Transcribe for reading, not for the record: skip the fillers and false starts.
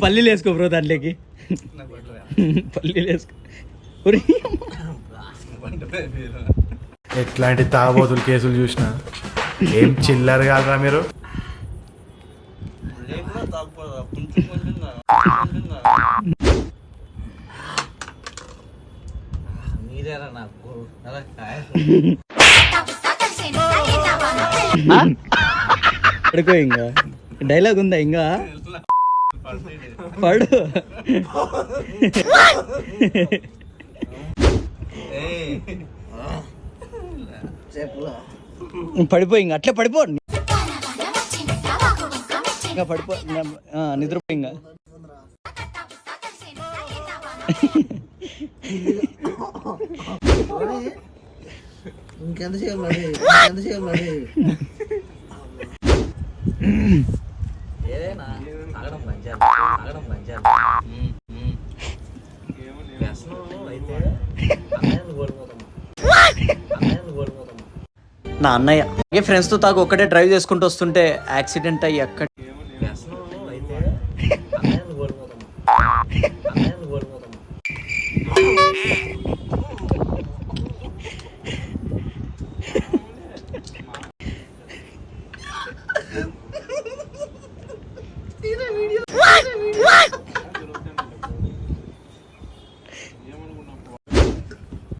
పల్లీలు వేసుకో బ్రో దాంట్లోకి, పల్లీలు వేసుకో. ఎట్లాంటి తాగబోతులు కేసులు చూసినా ఏం చిల్లర కాదురా మీరు. పడుకో, ఇంకా డైలాగ్ ఉందా? ఇంకా పడు. పడిపో, ఇంకా అట్లే పడిపో, ఇంకా పడిపో, నిద్రపో ఇంకా. ఇంకెంతసేపు ఏదైనా తాగడం మంచిగా అయితే నా అన్నయ్య ఫ్రెండ్స్తో తాగు ఒక్కటే డ్రైవ్ చేసుకుంటూ వస్తుంటే యాక్సిడెంట్ అయ్యి అక్కడ